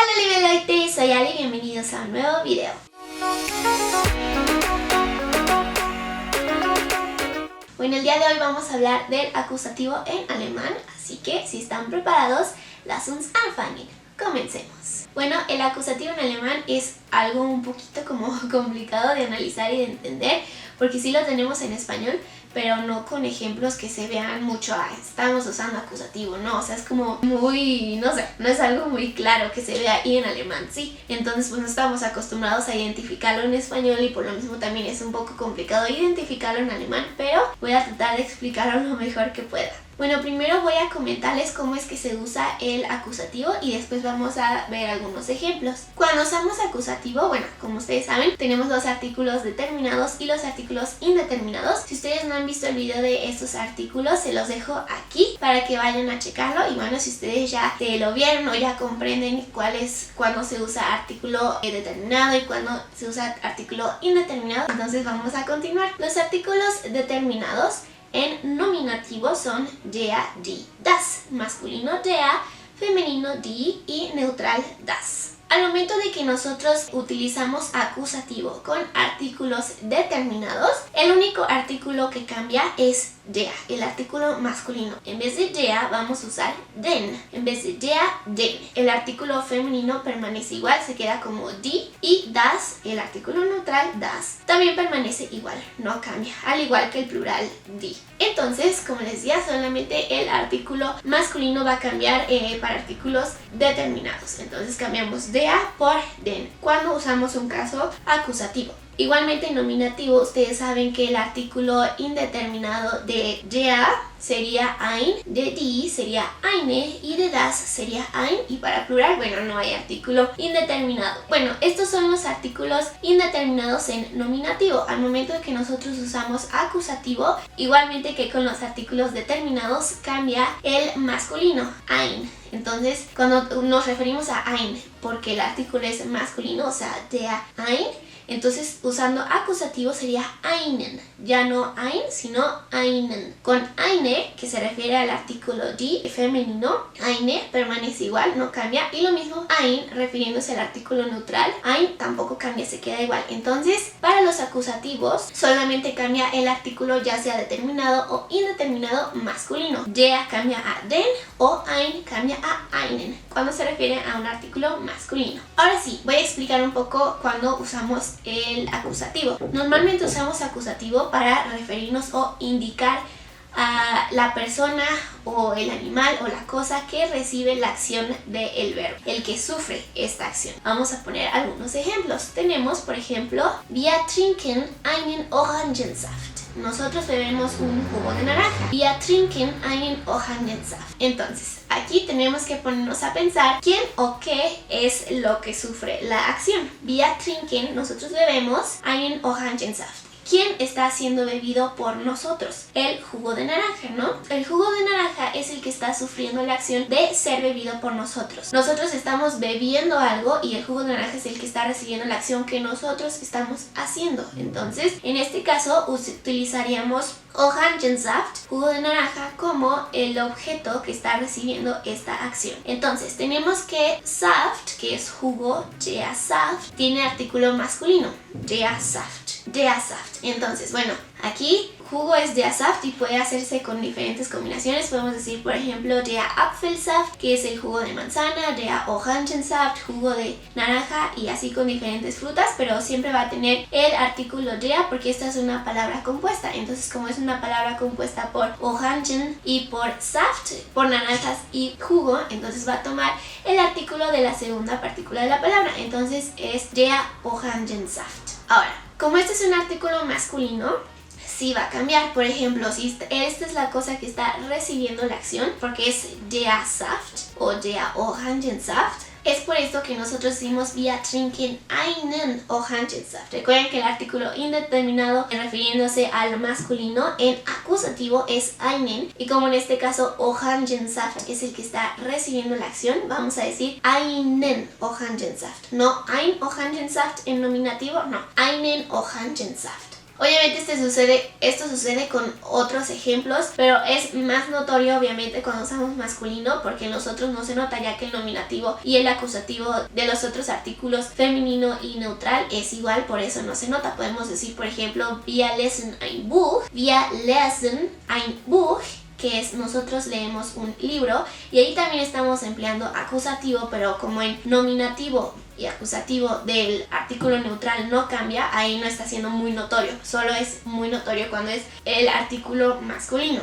Hola liebe Leute, soy Ali, bienvenidos a un nuevo video. Bueno, el día de hoy vamos a hablar del acusativo en alemán, así que si están preparados, lass uns anfangen. Comencemos. Bueno, el acusativo en alemán es algo un poquito como complicado de analizar y de entender, porque sí lo tenemos en español, pero no con ejemplos que se vean mucho, estamos usando acusativo, no, o sea, es como muy, no sé, no es algo muy claro que se vea ahí en alemán, sí. Entonces pues no estamos acostumbrados a identificarlo en español y por lo mismo también es un poco complicado identificarlo en alemán, pero voy a tratar de explicarlo lo mejor que pueda. Bueno, primero voy a comentarles cómo es que se usa el acusativo y después vamos a ver algunos ejemplos. Cuando usamos acusativo, bueno, como ustedes saben, tenemos los artículos determinados y los artículos indeterminados. Si ustedes no han visto el video de estos artículos, se los dejo aquí para que vayan a checarlo. Y bueno, si ustedes ya lo vieron o ya comprenden cuándo se usa artículo determinado y cuándo se usa artículo indeterminado, entonces vamos a continuar. Los artículos determinados en nominativo son der, die, das, masculino der, femenino die y neutral das. Al momento de que nosotros utilizamos acusativo con artículos determinados, el único artículo que cambia es der, el artículo masculino. En vez de der vamos a usar den, en vez de der, den. El artículo femenino permanece igual, se queda como die, y das, el artículo neutral das, también permanece igual, no cambia, al igual que el plural die. Entonces, como les decía, solamente el artículo masculino va a cambiar para artículos determinados. Entonces cambiamos der por den cuando usamos un caso acusativo. Igualmente en nominativo, ustedes saben que el artículo indeterminado de der sería ein, de die sería eine y de das sería ein, y para plural, bueno, no hay artículo indeterminado. Bueno, estos son los artículos indeterminados en nominativo. Al momento de que nosotros usamos acusativo, igualmente que con los artículos determinados, cambia el masculino, ein. Entonces, cuando nos referimos a ein, porque el artículo es masculino, o sea, der ein, entonces usando acusativo sería einen, ya no ein, sino einen. Con eine, que se refiere al artículo die femenino, eine permanece igual, no cambia, y lo mismo ein refiriéndose al artículo neutral, ein tampoco cambia, se queda igual. Entonces, para los acusativos solamente cambia el artículo, ya sea determinado o indeterminado masculino. Der cambia a den o ein cambia a einen cuando se refiere a un artículo masculino. Ahora sí, voy a explicar un poco cuando usamos el acusativo. Normalmente usamos acusativo para referirnos o indicar a la persona o el animal o la cosa que recibe la acción del verbo, el que sufre esta acción. Vamos a poner algunos ejemplos. Tenemos, por ejemplo, wir trinken einen Orangensaft. Nosotros bebemos un jugo de naranja. Wir trinken einen Orangensaft. Entonces, aquí tenemos que ponernos a pensar quién o qué es lo que sufre la acción. Wir trinken, nosotros bebemos einen Orangensaft. ¿Quién está siendo bebido por nosotros? El jugo de naranja, ¿no? El jugo de naranja es el que está sufriendo la acción de ser bebido por nosotros. Nosotros estamos bebiendo algo y el jugo de naranja es el que está recibiendo la acción que nosotros estamos haciendo. Entonces, en este caso, utilizaríamos Orangensaft, jugo de naranja, como el objeto que está recibiendo esta acción. Entonces, tenemos que Saft, que es jugo, der Saft, tiene artículo masculino, der Saft. Der Saft. Entonces, bueno, aquí jugo es der Saft y puede hacerse con diferentes combinaciones. Podemos decir, por ejemplo, der Apfelsaft, que es el jugo de manzana, der Orangensaft, jugo de naranja, y así con diferentes frutas, pero siempre va a tener el artículo der porque esta es una palabra compuesta. Entonces, como es una palabra compuesta por Orangen y por Saft, por naranjas y jugo, entonces va a tomar el artículo de la segunda partícula de la palabra. Entonces es der Orangensaft. Ahora, como este es un artículo masculino, sí va a cambiar. Por ejemplo, si esta es la cosa que está recibiendo la acción, porque es der Saft o der Orangensaft, es por esto que nosotros decimos wir trinken einen Orangensaft. Recuerden que el artículo indeterminado refiriéndose al masculino en acusativo es einen, y como en este caso Orangensaft es el que está recibiendo la acción, vamos a decir einen Orangensaft, no ein Orangensaft en nominativo, no, einen Orangensaft. Obviamente esto sucede con otros ejemplos, pero es más notorio obviamente cuando usamos masculino, porque en nosotros no se nota, ya que el nominativo y el acusativo de los otros artículos femenino y neutral es igual, por eso no se nota. Podemos decir, por ejemplo, wir lesen ein Buch, wir lesen ein Buch, que es nosotros leemos un libro, y ahí también estamos empleando acusativo, pero como el nominativo y acusativo del artículo neutral no cambia, ahí no está siendo muy notorio, solo es muy notorio cuando es el artículo masculino.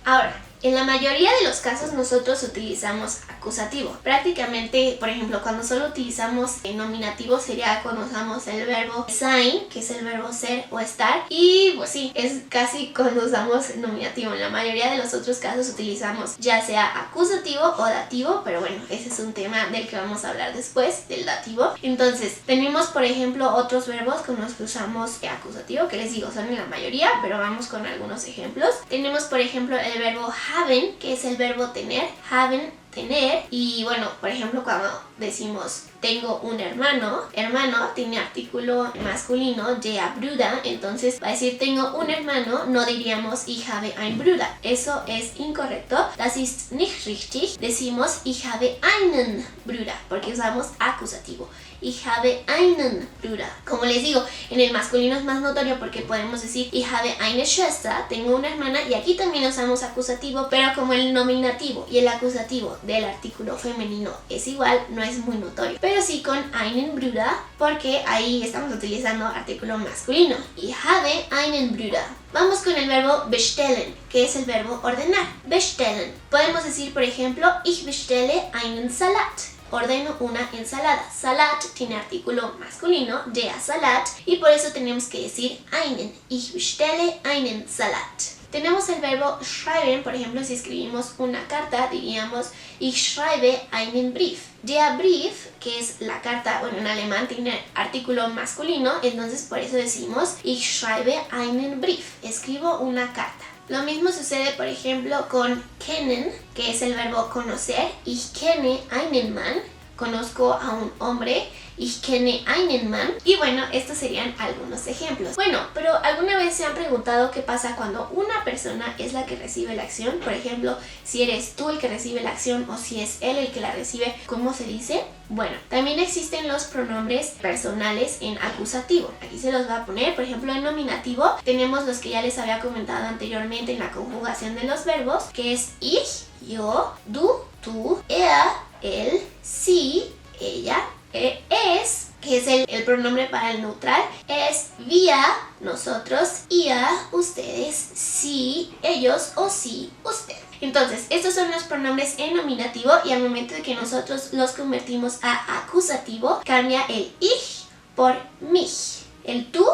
Ahora, en la mayoría de los casos nosotros utilizamos acusativo. Prácticamente, por ejemplo, cuando solo utilizamos el nominativo sería cuando usamos el verbo sein, que es el verbo ser o estar. Y pues sí, es casi cuando usamos nominativo. En la mayoría de los otros casos utilizamos ya sea acusativo o dativo, pero bueno, ese es un tema del que vamos a hablar después, del dativo. Entonces, tenemos por ejemplo otros verbos con los que usamos acusativo, que les digo, son en la mayoría, pero vamos con algunos ejemplos. Tenemos por ejemplo el verbo haben, que es el verbo tener, haben, tener. Y bueno, por ejemplo, cuando decimos tengo un hermano, hermano tiene artículo masculino, der Bruder, entonces para decir tengo un hermano no diríamos ich habe ein Bruder, eso es incorrecto, das ist nicht richtig, decimos ich habe einen Bruder, porque usamos acusativo. Ich habe einen Bruder. Como les digo, en el masculino es más notorio porque podemos decir ich habe eine Schwester, tengo una hermana, y aquí también usamos acusativo, pero como el nominativo y el acusativo del artículo femenino es igual, no es muy notorio. Pero sí con einen Bruder, porque ahí estamos utilizando artículo masculino. Ich habe einen Bruder. Vamos con el verbo bestellen, que es el verbo ordenar. Bestellen. Podemos decir, por ejemplo, ich bestelle einen Salat. Ordeno una ensalada. Salat tiene artículo masculino, der Salat, y por eso tenemos que decir einen. Ich bestelle einen Salat. Tenemos el verbo schreiben, por ejemplo, si escribimos una carta, diríamos ich schreibe einen Brief. Der Brief, que es la carta, bueno, en alemán tiene artículo masculino, entonces por eso decimos ich schreibe einen Brief. Escribo una carta. Lo mismo sucede, por ejemplo, con kennen, que es el verbo conocer. Ich kenne einen Mann. Conozco a un hombre. Ich kenne einen Mann. Y bueno, estos serían algunos ejemplos. Bueno, pero ¿alguna vez se han preguntado qué pasa cuando una persona es la que recibe la acción? Por ejemplo, si eres tú el que recibe la acción o si es él el que la recibe, ¿cómo se dice? Bueno, también existen los pronombres personales en acusativo. Aquí se los va a poner. Por ejemplo, en nominativo tenemos los que ya les había comentado anteriormente en la conjugación de los verbos, que es ich, yo, du, tú, él, sie, ella, es, que es el pronombre para el neutral, es wir, nosotros, ihr, ustedes, sie, ellos o sí, usted. Entonces, estos son los pronombres en nominativo, y al momento de que nosotros los convertimos a acusativo, cambia el ich por mich, el tú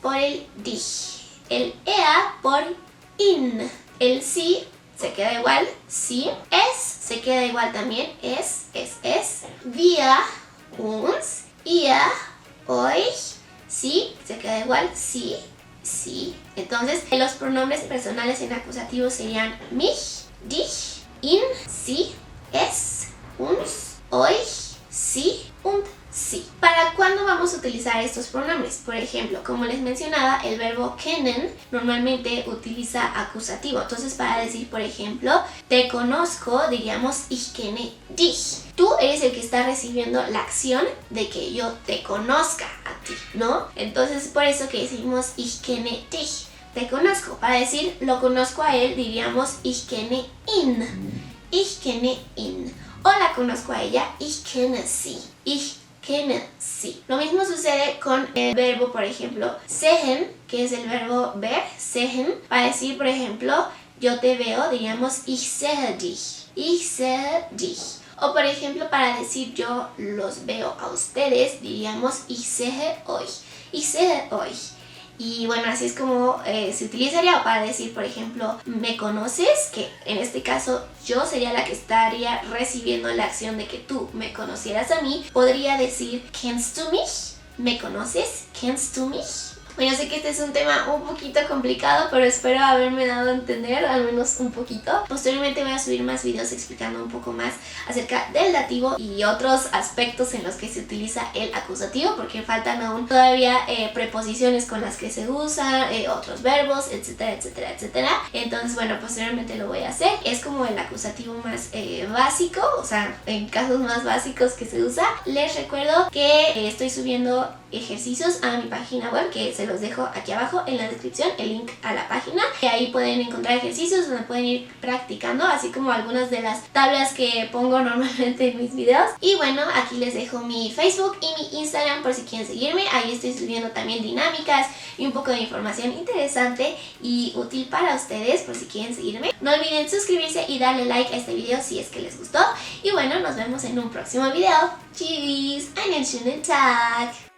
por el dich, el por in, el sí se queda igual, sí, es se queda igual también, es, wir, uns, ihr, euch, sí, se queda igual, sí, sí. Entonces, los pronombres personales en acusativo serían mich, dich, in, sie, es, uns, euch, sie und sí. ¿Para cuándo vamos a utilizar estos pronombres? Por ejemplo, como les mencionaba, el verbo kennen normalmente utiliza acusativo. Entonces, para decir, por ejemplo, te conozco, diríamos ich kenne dich. Tú eres el que está recibiendo la acción de que yo te conozca a ti, ¿no? Entonces, por eso que decimos ich kenne dich. Te conozco. Para decir lo conozco a él, diríamos ich kenne ihn. Ich kenne ihn. O la conozco a ella, ich kenne sie. Ich kenne sie. Lo mismo sucede con el verbo, por ejemplo, sehen, que es el verbo ver, sehen. Para decir, por ejemplo, yo te veo, diríamos ich sehe dich. Ich sehe dich. O por ejemplo, para decir yo los veo a ustedes, diríamos ich sehe euch. Ich sehe euch. Y bueno, así es como se utilizaría para decir, por ejemplo, ¿me conoces? Que en este caso yo sería la que estaría recibiendo la acción de que tú me conocieras a mí. Podría decir, ¿kennst du mich? ¿Me conoces? ¿Kennst du mich? Bueno, sé que este es un tema un poquito complicado, pero espero haberme dado a entender al menos un poquito. Posteriormente voy a subir más videos explicando un poco más acerca del dativo y otros aspectos en los que se utiliza el acusativo, porque faltan aún todavía preposiciones con las que se usa, otros verbos, etcétera, etcétera, etcétera. Entonces, bueno, posteriormente lo voy a hacer. Es como el acusativo más básico, o sea, en casos más básicos que se usa. Les recuerdo que estoy subiendo ejercicios a mi página web, que se los dejo aquí abajo en la descripción, el link a la página. Y ahí pueden encontrar ejercicios donde pueden ir practicando, así como algunas de las tablas que pongo normalmente en mis videos. Y bueno, aquí les dejo mi Facebook y mi Instagram por si quieren seguirme. Ahí estoy subiendo también dinámicas y un poco de información interesante y útil para ustedes por si quieren seguirme. No olviden suscribirse y darle like a este video si es que les gustó. Y bueno, nos vemos en un próximo video. Tschüss, einen schönen Tag.